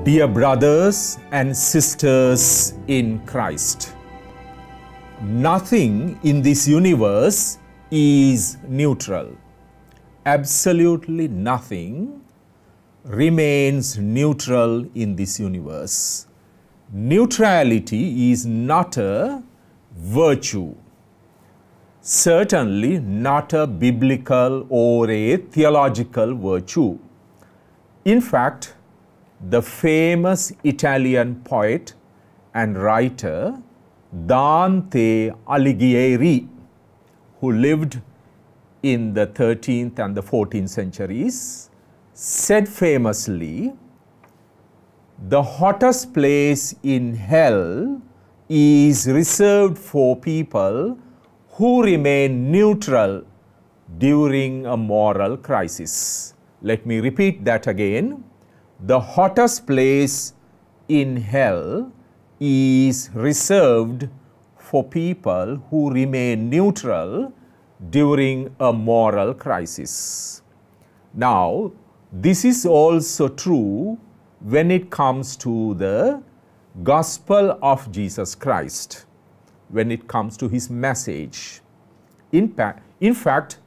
Dear brothers and sisters in Christ, nothing in this universe is neutral. Absolutely nothing remains neutral in this universe. Neutrality is not a virtue, certainly not a biblical or a theological virtue. In fact, the famous Italian poet and writer Dante Alighieri, who lived in the 13th and the 14th centuries, said famously, "The hottest place in hell is reserved for people who remain neutral during a moral crisis." Let me repeat that again. The hottest place in hell is reserved for people who remain neutral during a moral crisis. Now, this is also true when it comes to the gospel of Jesus Christ, when it comes to his message. In fact,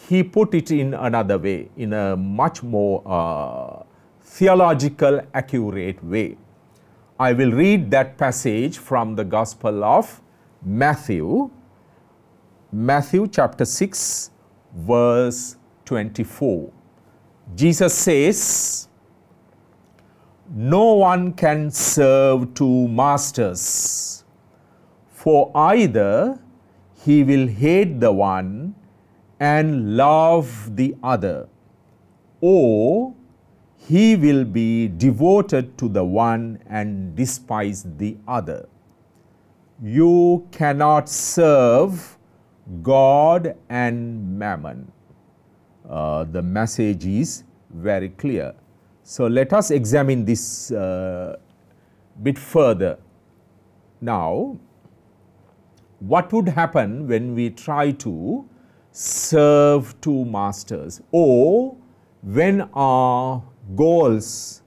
he put it in another way, in a much more theological, accurate way. I will read that passage from the Gospel of Matthew, Matthew chapter 6, verse 24. Jesus says, "No one can serve two masters, for either he will hate the one and love the other, or he will be devoted to the one and despise the other. You cannot serve God and mammon." The message is very clear. So let us examine this bit further. Now, what would happen when we try to serve two masters, or when our goals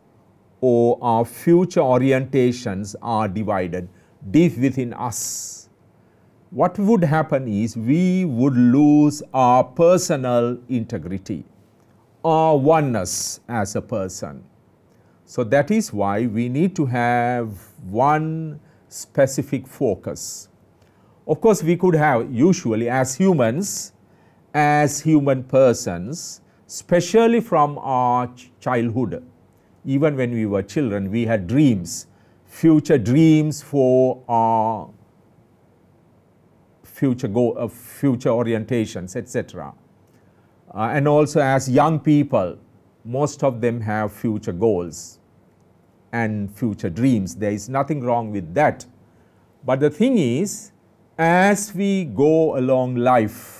or our future orientations are divided deep within us? What would happen is we would lose our personal integrity, our oneness as a person. So that is why we need to have one specific focus. Of course, we could have, usually as humans, as human persons, especially from our childhood, even when we were children, we had dreams, future dreams for our future orientations, etc. And also as young people, most of them have future goals and future dreams. There is nothing wrong with that. But the thing is, as we go along life,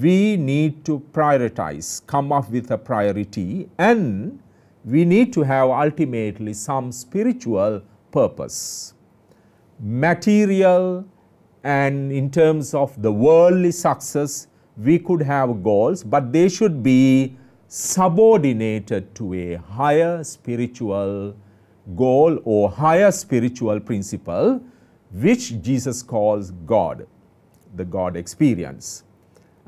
we need to prioritize, come up with a priority, and we need to have ultimately some spiritual purpose. Material and in terms of the worldly success, we could have goals, but they should be subordinated to a higher spiritual goal or higher spiritual principle, which Jesus calls God, the God experience.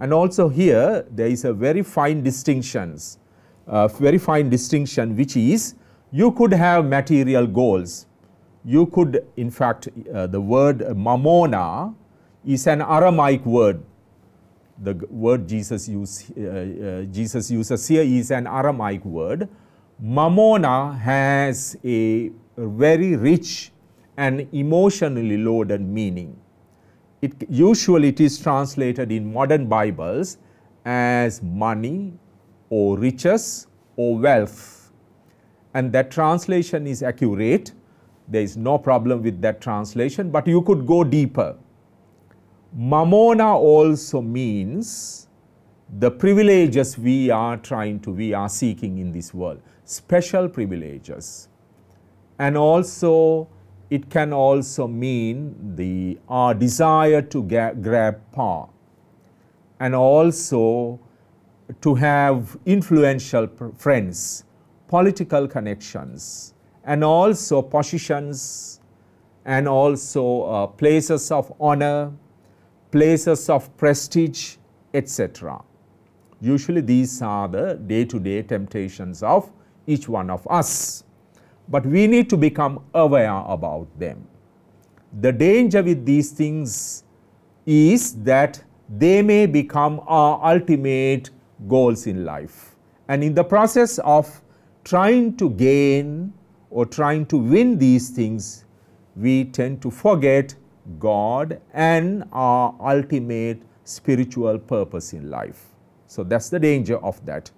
And also here, there is a very fine distinction, which is, you could have material goals. You could, in fact, the word mammona is an Aramaic word. The word Jesus uses here is an Aramaic word. Mammona has a very rich and emotionally loaded meaning. Usually it is translated in modern Bibles as money or riches or wealth, and that translation is accurate. There is no problem with that translation, but you could go deeper. Mammona also means the privileges we are seeking in this world, special privileges, and also it can also mean our desire to grab power, and also to have influential friends, political connections, and also positions, and also places of honor, places of prestige, etc. Usually these are the day-to-day temptations of each one of us. But we need to become aware about them. The danger with these things is that they may become our ultimate goals in life. And in the process of trying to gain or trying to win these things, we tend to forget God and our ultimate spiritual purpose in life. So that's the danger of that.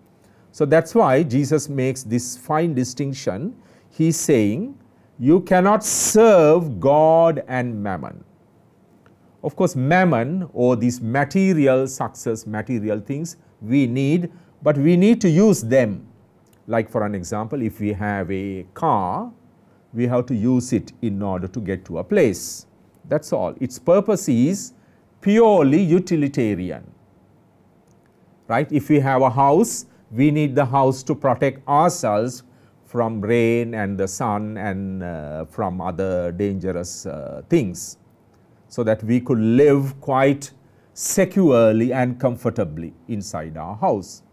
So that's why Jesus makes this fine distinction. He's saying, you cannot serve God and mammon. Of course, mammon, or these material success, material things, we need, but we need to use them. Like for an example, if we have a car, we have to use it in order to get to a place. That's all. Its purpose is purely utilitarian. Right? If we have a house, we need the house to protect ourselves from rain and the sun and from other dangerous things, so that we could live quite securely and comfortably inside our house.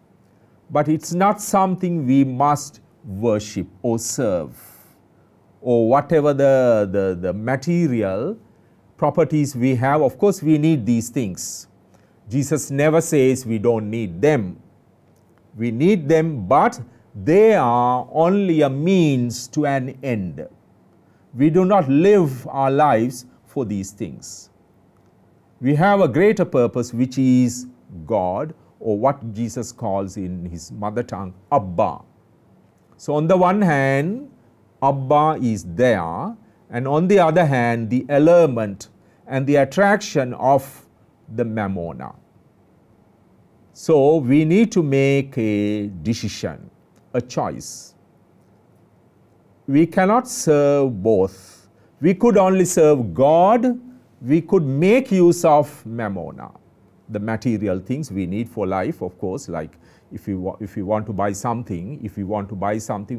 But it's not something we must worship or serve, or whatever the material properties we have. Of course, we need these things. Jesus never says we don't need them. We need them, but they are only a means to an end. We do not live our lives for these things. We have a greater purpose, which is God, or what Jesus calls in his mother tongue, Abba. So on the one hand, Abba is there, and on the other hand, the allurement and the attraction of the mammona. So we need to make a decision, a choice. We cannot serve both. We could only serve God. We could make use of mammona, the material things we need for life, of course. Like if we want to buy something,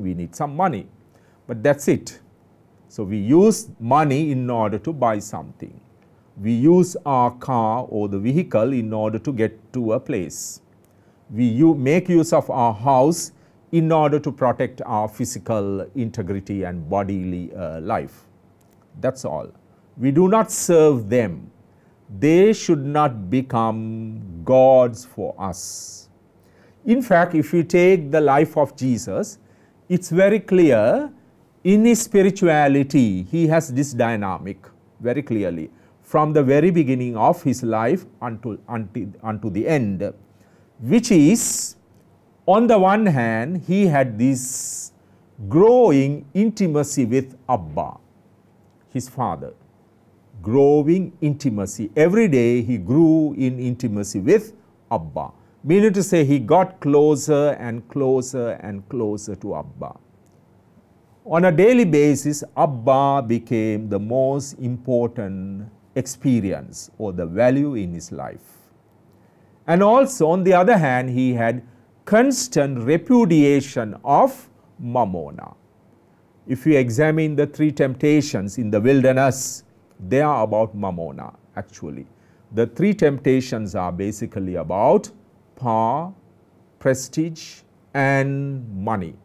we need some money. But that's it. So we use money in order to buy something. We use our car or the vehicle in order to get to a place. We make use of our house in order to protect our physical integrity and bodily life. That's all. We do not serve them. They should not become gods for us. In fact, if you take the life of Jesus, it's very clear in his spirituality, he has this dynamic very clearly from the very beginning of his life unto the end, which is, on the one hand, he had this growing intimacy with Abba, his father. Growing intimacy. Every day he grew in intimacy with Abba. Meaning to say, he got closer and closer and closer to Abba. On a daily basis, Abba became the most important experience or the value in his life. And also, on the other hand, he had constant repudiation of mammona. If you examine the three temptations in the wilderness, they are about mammona, actually. The three temptations are basically about power, prestige, and money,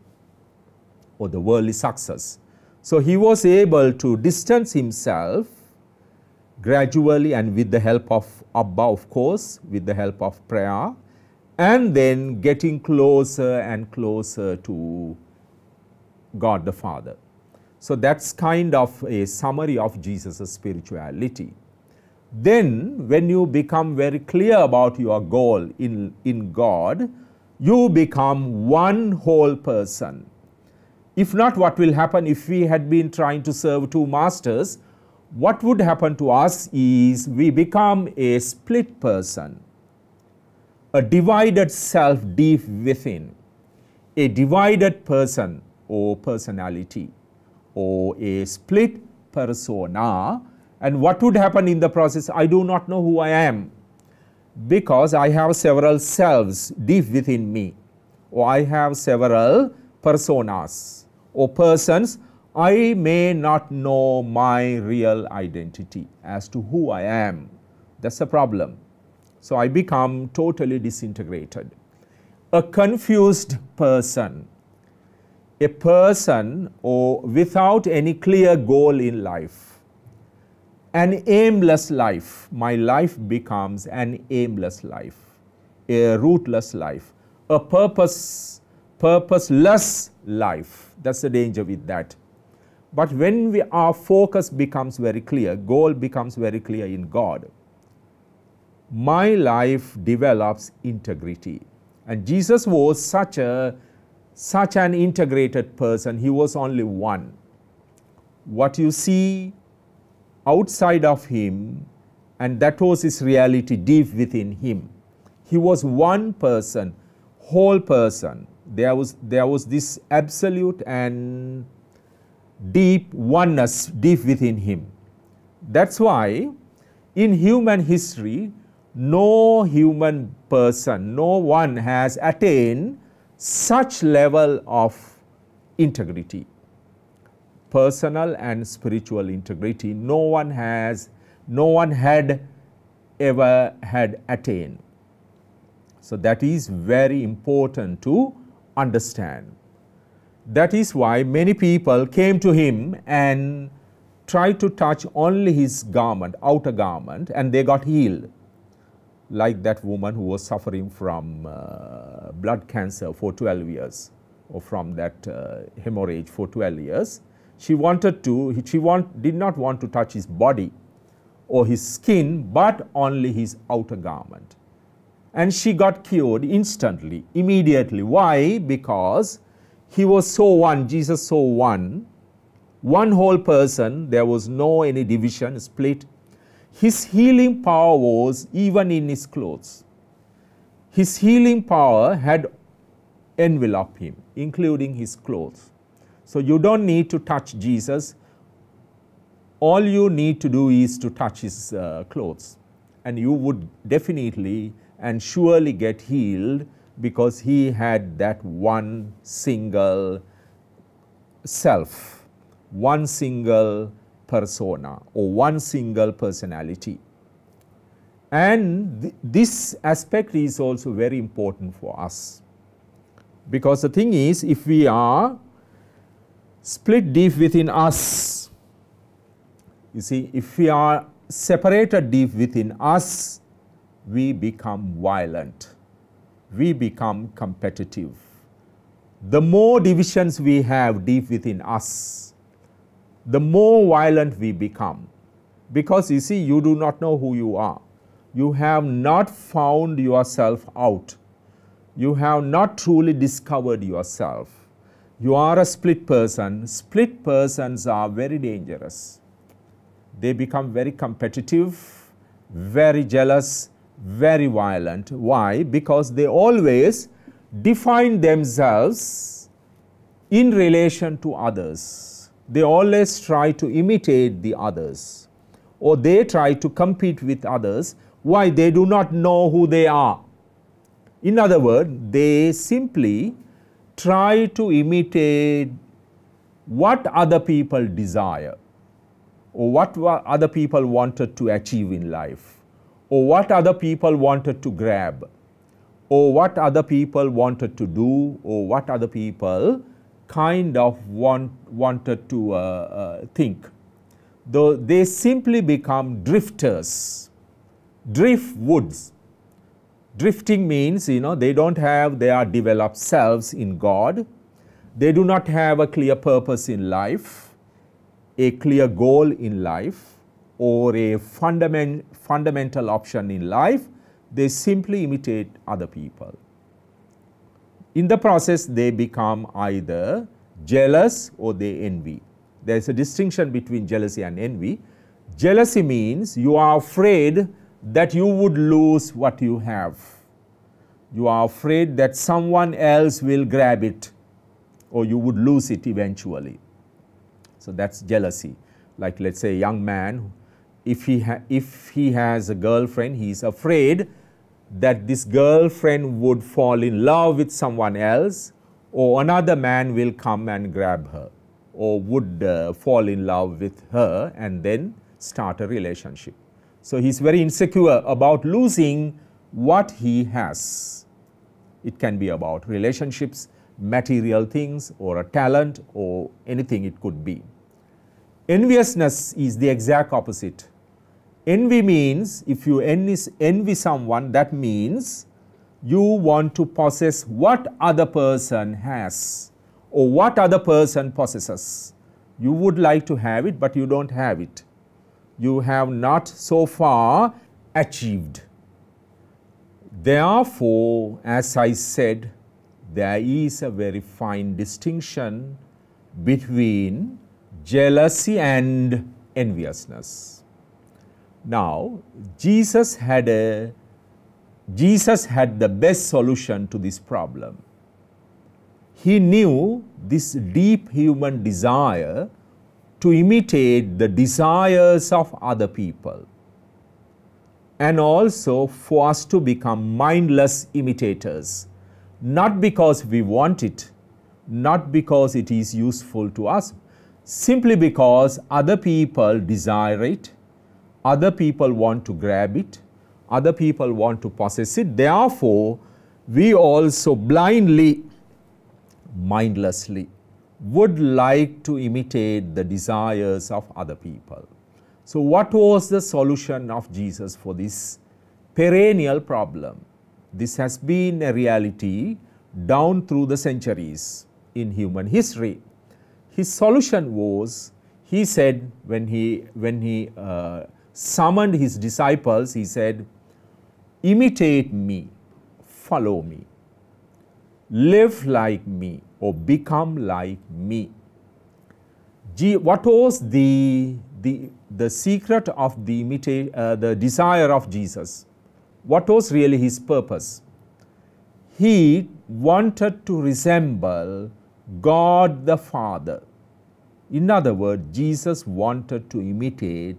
or the worldly success. So he was able to distance himself gradually, and with the help of Abba, of course, with the help of prayer, and then getting closer and closer to God the Father. So that's kind of a summary of Jesus' spirituality. Then, when you become very clear about your goal in God, you become one whole person. If not, what will happen if we had been trying to serve two masters? What would happen to us is we become a split person, a divided self deep within, a divided person or personality, or a split persona. And what would happen in the process? I do not know who I am, because I have several selves deep within me, or I have several personas or persons I may not know my real identity as to who I am. That's a problem. So I become totally disintegrated. A confused person, a person without any clear goal in life, an aimless life. My life becomes an aimless life, a rootless life, a purposeless life. That's the danger with that. But when our focus becomes very clear, goal becomes very clear in God, my life develops integrity. And Jesus was such an integrated person. He was only one. What you see outside of him, and that was his reality deep within him. He was one person, whole person. There was this absolute and deep oneness deep within him. That's why in human history, no human person, no one has attained such level of integrity, personal and spiritual integrity. No one had ever had attained. So that is very important to understand. That is why many people came to him and tried to touch only his garment, outer garment, and they got healed. Like that woman who was suffering from blood cancer for 12 years, or from that hemorrhage for 12 years. She did not want to touch his body or his skin, but only his outer garment. And she got cured instantly, immediately. Why? Because he was so one, Jesus so one whole person. There was no any division, split. His healing power was even in his clothes. His healing power had enveloped him, including his clothes. So you don't need to touch Jesus. All you need to do is to touch his clothes, and you would definitely and surely get healed, because he had that one single self, one single persona, or one single personality. And this aspect is also very important for us, because the thing is, if we are split deep within us, you see, if we are separated deep within us, we become violent, we become competitive. The more divisions we have deep within us, the more violent we become. Because you see, you do not know who you are. You have not found yourself out. You have not truly discovered yourself. You are a split person. Split persons are very dangerous. They become very competitive, very jealous, very violent. Why? Because they always define themselves in relation to others. They always try to imitate the others, or they try to compete with others. Why? They do not know who they are. In other words, they simply try to imitate what other people desire, or what other people wanted to achieve in life, or what other people wanted to grab, or what other people wanted to do, or what other people kind of wanted to think. Though they simply become drifters, driftwoods. Drifting means, they don't have their developed selves in God. They do not have a clear purpose in life, a clear goal in life, or a fundamental option in life. They simply imitate other people. In the process, they become either jealous or they envy. There is a distinction between jealousy and envy. Jealousy means you are afraid that you would lose what you have. You are afraid that someone else will grab it, or you would lose it eventually. So that's jealousy. Like, let's say a young man, if he has a girlfriend, he is afraid that this girlfriend would fall in love with someone else, or another man will come and grab her. or would fall in love with her and then start a relationship. So he's very insecure about losing what he has. It can be about relationships, material things, or a talent, or anything it could be. Enviousness is the exact opposite. Envy means, if you envy someone, that means you want to possess what other person has or what other person possesses. You would like to have it, but you don't have it. You have not so far achieved. Therefore, as I said, there is a very fine distinction between jealousy and enviousness. Now, Jesus had the best solution to this problem. He knew this deep human desire to imitate the desires of other people, and also for us to become mindless imitators, not because we want it, not because it is useful to us, simply because other people desire it, other people want to grab it, other people want to possess it. Therefore, we also blindly, mindlessly would like to imitate the desires of other people. So what was the solution of Jesus for this perennial problem? This has been a reality down through the centuries in human history. His solution was, he said, when he summoned his disciples, he said, imitate me, follow me, live like me, or become like me. What was the secret of the desire of Jesus? What was really his purpose? He wanted to resemble God the Father. In other words, Jesus wanted to imitate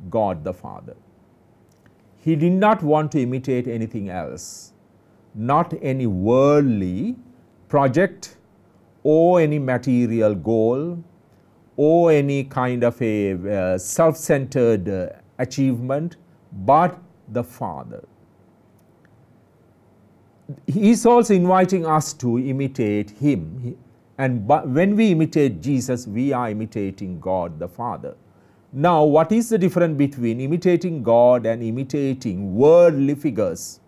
God the Father. He did not want to imitate anything else, not any worldly project or any material goal or any kind of a self-centered achievement, but the Father. He is also inviting us to imitate him, and when we imitate Jesus, we are imitating God the Father. Now, what is the difference between imitating God and imitating worldly figures,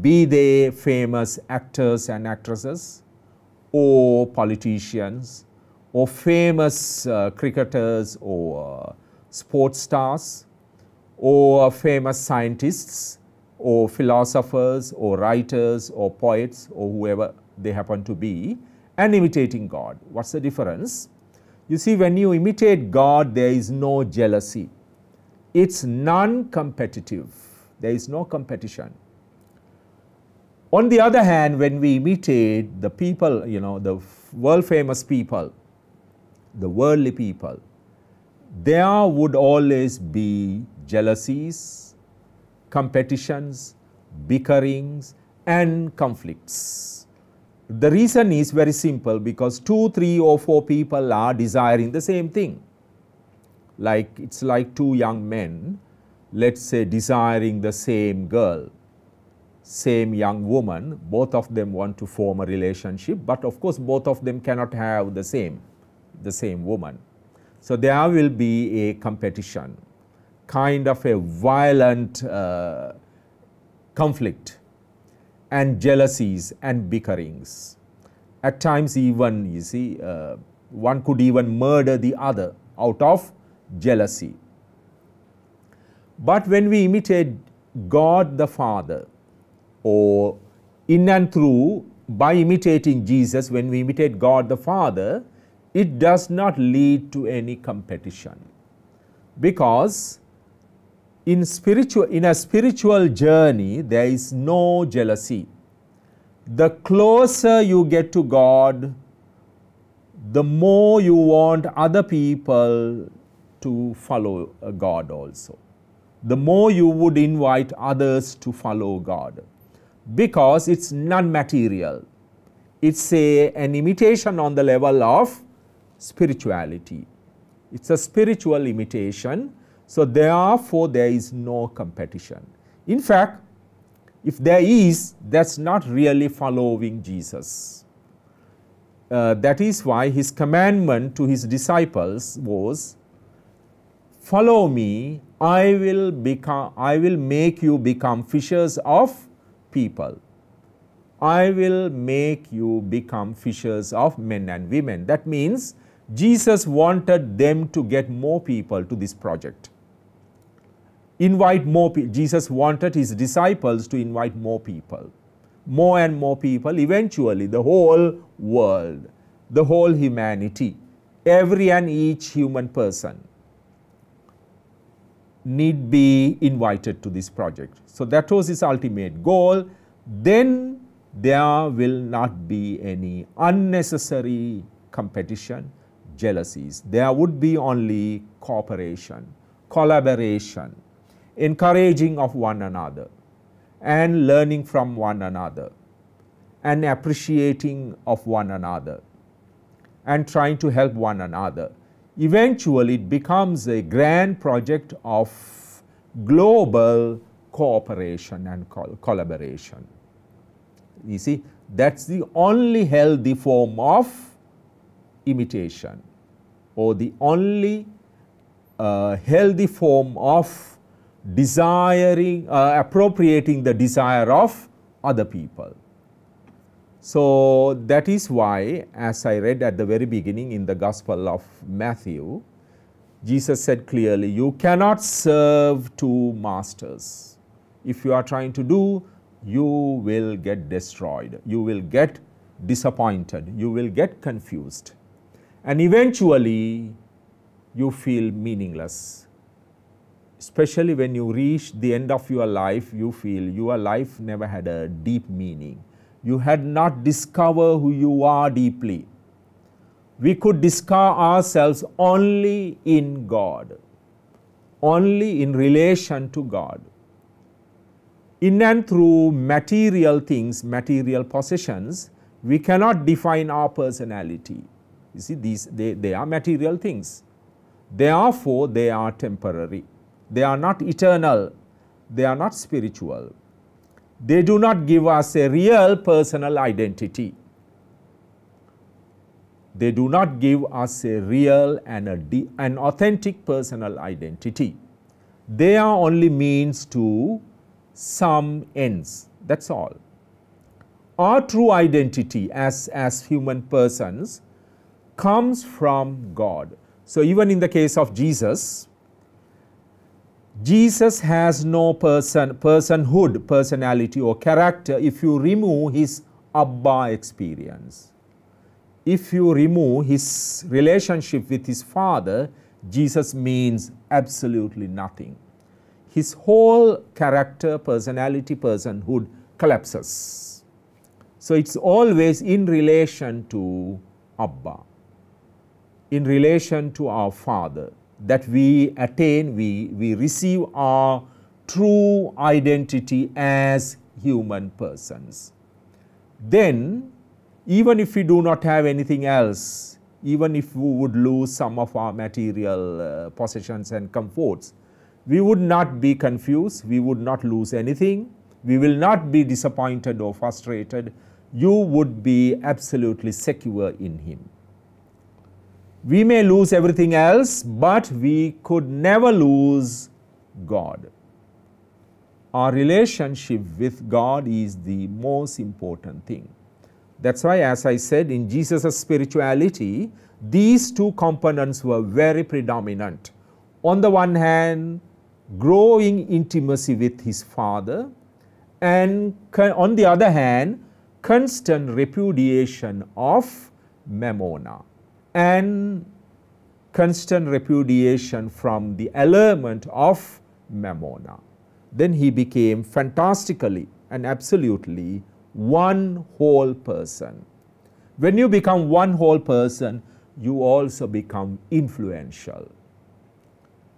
be they famous actors and actresses, or politicians, or famous cricketers, or sports stars, or famous scientists, or philosophers, or writers, or poets, or whoever they happen to be, and imitating God? What's the difference? You see, when you imitate God, there is no jealousy. It's non-competitive. There is no competition. On the other hand, when we imitate the people, the world-famous people, the worldly people, there would always be jealousies, competitions, bickerings, and conflicts. The reason is very simple, because 2, 3, or 4 people are desiring the same thing. It's like 2 young men, let's say, desiring the same girl, same young woman. Both of them want to form a relationship, but of course both of them cannot have the same woman. So there will be a competition, kind of a violent conflict, and jealousies and bickerings. At times even, you see, one could even murder the other out of jealousy. But when we imitate God the Father, or in and through, by imitating Jesus, when we imitate God the Father, it does not lead to any competition. Because in a spiritual journey, there is no jealousy. The closer you get to God, the more you want other people to follow God also. The more you would invite others to follow God, because it's non-material. It's an imitation on the level of spirituality. It's a spiritual imitation, so therefore there is no competition. In fact, if there is, that's not really following Jesus. That is why his commandment to his disciples was, follow me, I will make you become fishers of people. I will make you become fishers of men and women. That means Jesus wanted them to get more people to this project. Invite more people. Jesus wanted his disciples to invite more people. More and more people, eventually the whole world, the whole humanity, every and each human person need be invited to this project. So that was his ultimate goal. Then there will not be any unnecessary competition, jealousies. There would be only cooperation, collaboration, encouraging of one another, and learning from one another, and appreciating of one another, and trying to help one another. Eventually, it becomes a grand project of global cooperation and collaboration. You see, that's the only healthy form of imitation, or the only healthy form of desiring, appropriating the desire of other people. So that is why, as I read at the very beginning in the Gospel of Matthew, Jesus said clearly, you cannot serve two masters. If you are trying to do, you will get destroyed, you will get disappointed, you will get confused, and eventually you feel meaningless. Especially when you reach the end of your life, you feel your life never had a deep meaning. You had not discovered who you are deeply. We could discover ourselves only in God, only in relation to God. In and through material things, material possessions, we cannot define our personality. You see, they are material things. Therefore, they are temporary. They are not eternal. They are not spiritual. They do not give us a real personal identity. They do not give us a real and an authentic personal identity. They are only means to some ends. That's all. Our true identity as human persons comes from God. So even in the case of Jesus, Jesus has no personhood, personality or character if you remove his Abba experience. If you remove his relationship with his Father, Jesus means absolutely nothing. His whole character, personality, personhood collapses. So it's always in relation to Abba, in relation to our Father, that we attain, we receive our true identity as human persons. Then, even if we do not have anything else, even if we would lose some of our material possessions and comforts, we would not be confused, we would not lose anything, we will not be disappointed or frustrated. You would be absolutely secure in him. We may lose everything else, but we could never lose God. Our relationship with God is the most important thing. That's why, as I said, in Jesus' spirituality, these two components were very predominant. On the one hand, growing intimacy with his Father, and on the other hand, constant repudiation of Mammona, and constant repudiation from the element of Mammona. Then he became fantastically and absolutely one whole person. When you become one whole person, you also become influential.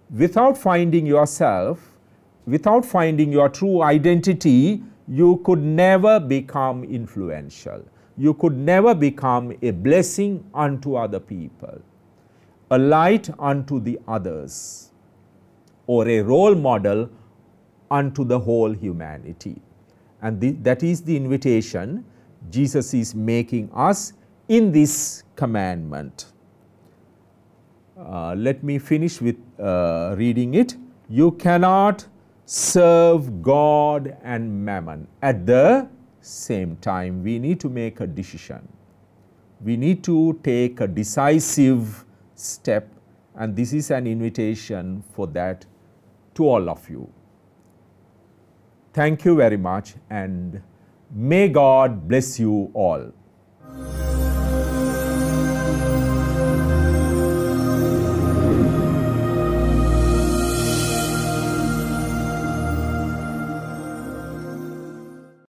Without finding yourself, without finding your true identity, you could never become influential. you could never become a blessing unto other people, a light unto the others, or a role model unto the whole humanity. And that is the invitation Jesus is making us in this commandment. Let me finish with reading it. You cannot serve God and mammon at the same time. We need to make a decision. We need to take a decisive step, and this is an invitation for that to all of you. Thank you very much, and may God bless you all.